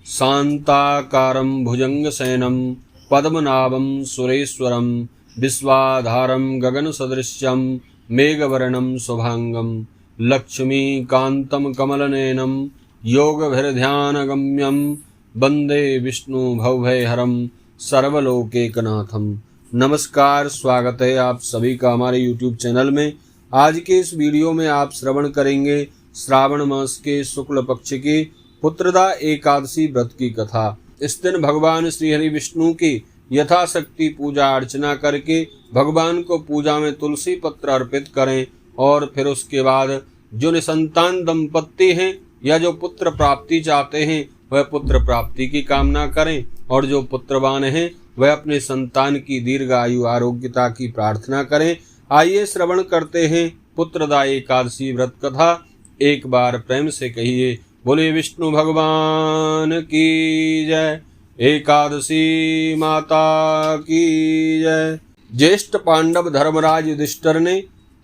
शान्ताकारं भुजङ्गशयनं पद्मनाभं सुरेश्वरं विश्वाधारं गगनसदृश्यं मेघवर्णं शुभांगं लक्ष्मीकान्तं कमलनयनं योगभिर्ध्यानगम्यं वन्दे विष्णु भवभयहरं सर्वलोकैकनाथं। नमस्कार, स्वागत है आप सभी का हमारे YouTube चैनल में। आज के इस वीडियो में आप श्रवण करेंगे श्रावण मास के शुक्ल पक्ष की पुत्रदा एकादशी व्रत की कथा। इस दिन भगवान श्री हरि विष्णु की यथाशक्ति पूजा अर्चना करके भगवान को पूजा में तुलसी पत्र अर्पित करें और फिर उसके बाद जो निसंतान दंपत्ति हैं या जो पुत्र प्राप्ति चाहते हैं वह पुत्र प्राप्ति की कामना करें और जो पुत्रवान हैं वह अपने संतान की दीर्घ आयु आरोग्यता की प्रार्थना करें। आइए श्रवण करते हैं पुत्रदा एकादशी व्रत कथा। एक बार प्रेम से कहिए, बोले विष्णु भगवान की जय, एकादशी माता की जय। ज्येष्ठ पांडव धर्मराज युधिष्ठिर ने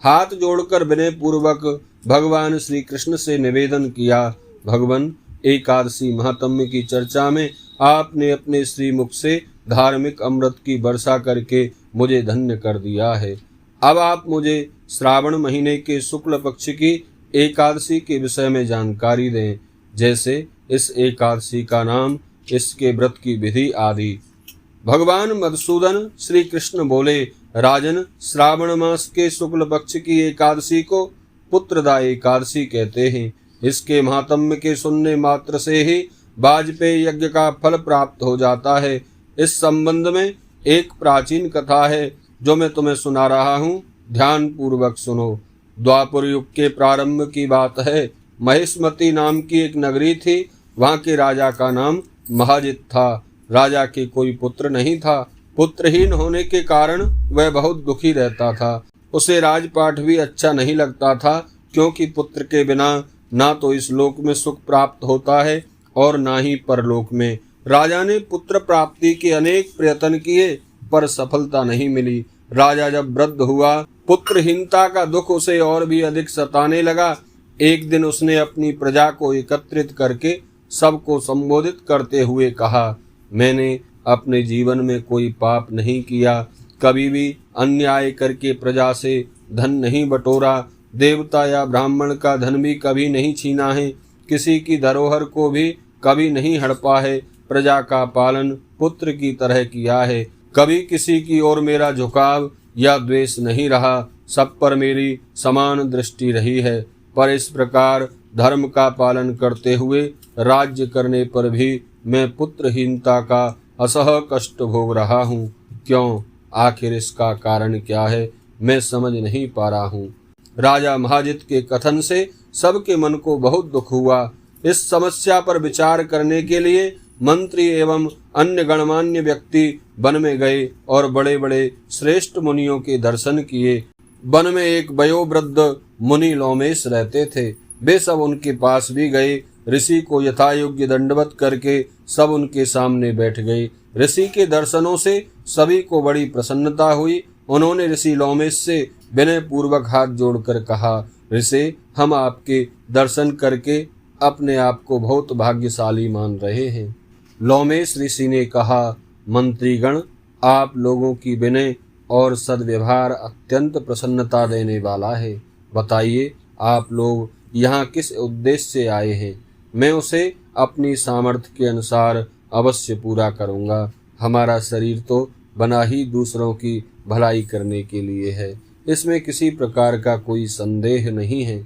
हाथ जोड़कर विनय पूर्वक भगवान श्री कृष्ण से निवेदन किया, भगवान एकादशी महात्म्य की चर्चा में आपने अपने श्रीमुख से धार्मिक अमृत की वर्षा करके मुझे धन्य कर दिया है। अब आप मुझे श्रावण महीने के शुक्ल पक्ष की एकादशी के विषय में जानकारी दें, जैसे इस एकादशी का नाम, इसके व्रत की विधि आदि। भगवान मधुसूदन श्री कृष्ण बोले, राजन, श्रावण मास के शुक्ल पक्ष की एकादशी को पुत्रदा एकादशी कहते हैं। इसके महात्म्य के सुनने मात्र से ही वाजपेयी यज्ञ का फल प्राप्त हो जाता है। इस संबंध में एक प्राचीन कथा है जो मैं तुम्हें सुना रहा हूँ, ध्यान पूर्वक सुनो। द्वापर युग के प्रारंभ की बात है। महेशमती नाम की एक नगरी थी। वहाँ के राजा का नाम महाजित था। राजा के कोई पुत्र नहीं था। पुत्रहीन होने के कारण वह बहुत दुखी रहता था। उसे राजपाट भी अच्छा नहीं लगता था, क्योंकि पुत्र के बिना ना तो इस लोक में सुख प्राप्त होता है और ना ही परलोक में। राजा ने पुत्र प्राप्ति के अनेक प्रयत्न किए पर सफलता नहीं मिली। राजा जब वृद्ध हुआ, पुत्रहीनता का दुख उसे और भी अधिक सताने लगा। एक दिन उसने अपनी प्रजा को एकत्रित करके सबको संबोधित करते हुए कहा, मैंने अपने जीवन में कोई पाप नहीं किया, कभी भी अन्याय करके प्रजा से धन नहीं बटोरा, देवता या ब्राह्मण का धन भी कभी नहीं छीना है, किसी की धरोहर को भी कभी नहीं हड़पा है, प्रजा का पालन पुत्र की तरह किया है, कभी किसी की ओर मेरा झुकाव या द्वेष नहीं रहा, सब पर मेरी समान दृष्टि रही है। पर इस प्रकार धर्म का पालन करते हुए राज्य करने पर भी मैं पुत्रहीनता का असह कष्ट भोग रहा हूँ। क्यों? आखिर इसका कारण क्या है, मैं समझ नहीं पा रहा हूँ। राजा महाजित के कथन से सबके मन को बहुत दुख हुआ। इस समस्या पर विचार करने के लिए मंत्री एवं अन्य गणमान्य व्यक्ति वन में गए और बड़े बड़े श्रेष्ठ मुनियों के दर्शन किए। वन में एक वयोवृद्ध मुनि लोमेश रहते थे। वे सब उनके पास भी गए। ऋषि को यथायोग्य दंडवत करके सब उनके सामने बैठ गए। ऋषि के दर्शनों से सभी को बड़ी प्रसन्नता हुई। उन्होंने ऋषि लोमेश से विनय पूर्वक हाथ जोड़कर कहा, ऋषि, हम आपके दर्शन करके अपने आप को बहुत भाग्यशाली मान रहे हैं। लोमेश ऋषि ने कहा, मंत्रीगण, आप लोगों की विनय और सद्व्यवहार अत्यंत प्रसन्नता देने वाला है। बताइए, आप लोग यहाँ किस उद्देश्य से आए हैं? मैं उसे अपनी सामर्थ्य के अनुसार अवश्य पूरा करूँगा। हमारा शरीर तो बना ही दूसरों की भलाई करने के लिए है, इसमें किसी प्रकार का कोई संदेह नहीं है।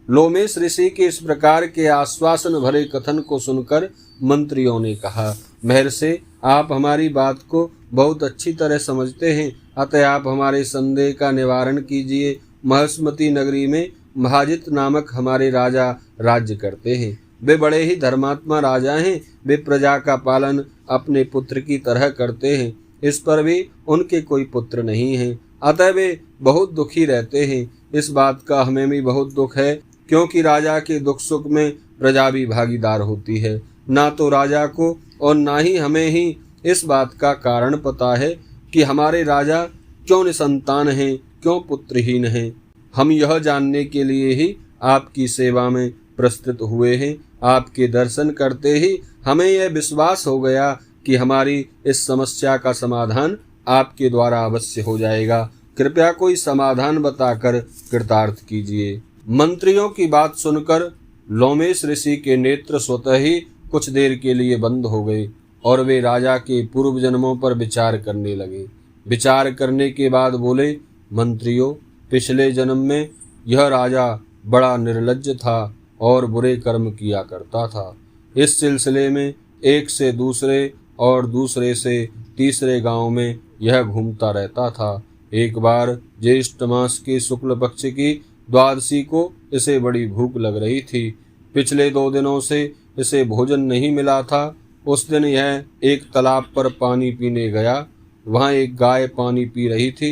लोमेश ऋषि के इस प्रकार के आश्वासन भरे कथन को सुनकर मंत्रियों ने कहा, महर्षि, आप हमारी बात को बहुत अच्छी तरह समझते हैं, अतः आप हमारे संदेह का निवारण कीजिए। महेशमती नगरी में महाजित नामक हमारे राजा राज्य करते हैं। वे बड़े ही धर्मात्मा राजा हैं। वे प्रजा का पालन अपने पुत्र की तरह करते हैं। इस पर भी उनके कोई पुत्र नहीं है, अतः वे बहुत दुखी रहते हैं। इस बात का हमें भी बहुत दुख है, क्योंकि राजा के दुख सुख में प्रजा भी भागीदार होती है। ना तो राजा को और ना ही हमें ही इस बात का कारण पता है कि हमारे राजा क्यों निसंतान हैं, क्यों पुत्रहीन हैं। हम यह जानने के लिए ही आपकी सेवा में प्रस्तुत हुए हैं। आपके दर्शन करते ही हमें यह विश्वास हो गया कि हमारी इस समस्या का समाधान आपके द्वारा अवश्य हो जाएगा। कृपया कोई समाधान बताकर कृतार्थ कीजिए। मंत्रियों की बात सुनकर लोमेश ऋषि के नेत्र स्वतः ही कुछ देर के लिए बंद हो गए और वे राजा के पूर्व जन्मों पर विचार करने लगे। विचार करने के बाद बोले, मंत्रियों, पिछले जन्म में यह राजा बड़ा निर्लज्ज था और बुरे कर्म किया करता था। इस सिलसिले में एक से दूसरे और दूसरे से तीसरे गांव में यह घूमता रहता था। एक बार ज्येष्ठ मास के शुक्ल पक्ष की द्वादशी को इसे बड़ी भूख लग रही थी। पिछले 2 दिनों से इसे भोजन नहीं मिला था। उस दिन यह एक तालाब पर पानी पीने गया। वहां एक गाय पानी पी रही थी।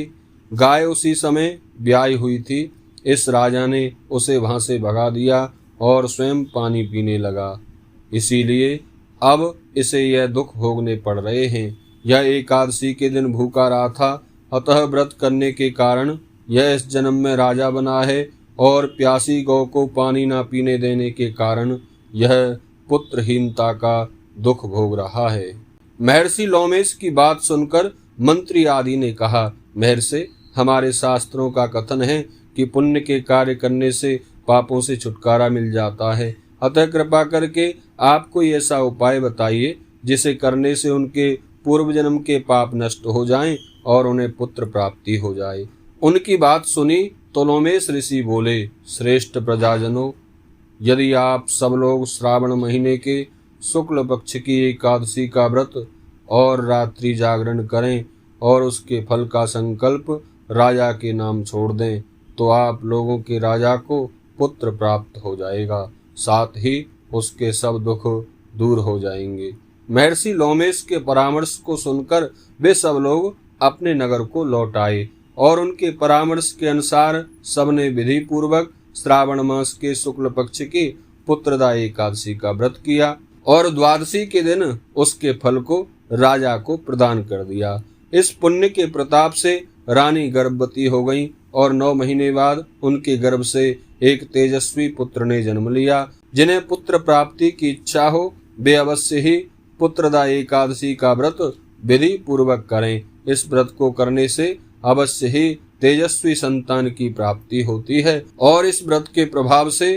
गाय उसी समय ब्याई हुई थी। इस राजा ने उसे वहां से भगा दिया और स्वयं पानी पीने लगा। इसीलिए अब इसे यह दुख भोगने पड़ रहे हैं। यह एकादशी के दिन भूखा रहा था, अतः व्रत करने के कारण यह इस जन्म में राजा बना है और प्यासी गौ को पानी न पीने देने के कारण यह पुत्रहीनता का दुख भोग रहा है। महर्षि लोमेश की बात सुनकर मंत्री आदि ने कहा, महर्षि, हमारे शास्त्रों का कथन है कि पुण्य के कार्य करने से पापों से छुटकारा मिल जाता है। अतः कृपा करके आप कोई ऐसा उपाय बताइए जिसे करने से उनके पूर्व जन्म के पाप नष्ट हो जाएं और उन्हें पुत्र प्राप्ति हो जाए। उनकी बात सुनी तो लोमेश ऋषि बोले, श्रेष्ठ प्रजाजनों, यदि आप सब लोग श्रावण महीने के शुक्ल पक्ष की एकादशी का व्रत और रात्रि जागरण करें और उसके फल का संकल्प राजा के नाम छोड़ दें तो आप लोगों के राजा को पुत्र प्राप्त हो जाएगा, साथ ही उसके सब दुख दूर हो जाएंगे। महर्षि लोमेश के परामर्श को सुनकर वे सब लोग अपने नगर को लौट आए और उनके परामर्श के अनुसार सबने विधि पूर्वक श्रावण मास के शुक्ल पक्ष की पुत्रदा एकादशी का व्रत किया और द्वादशी के दिन उसके फल को राजा को प्रदान कर दिया। इस पुण्य के प्रताप से रानी गर्भवती हो गई और 9 महीने बाद उनके गर्भ से एक तेजस्वी पुत्र ने जन्म लिया। जिन्हें पुत्र प्राप्ति की इच्छा हो वे अवश्य ही पुत्रदा एकादशी का व्रत विधि पूर्वक करें। इस व्रत को करने से अवश्य ही तेजस्वी संतान की प्राप्ति होती है और इस व्रत के प्रभाव से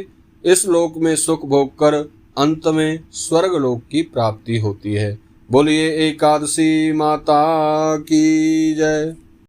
इस लोक में सुख भोग कर अंत में स्वर्ग लोक की प्राप्ति होती है। बोलिए एकादशी माता की जय।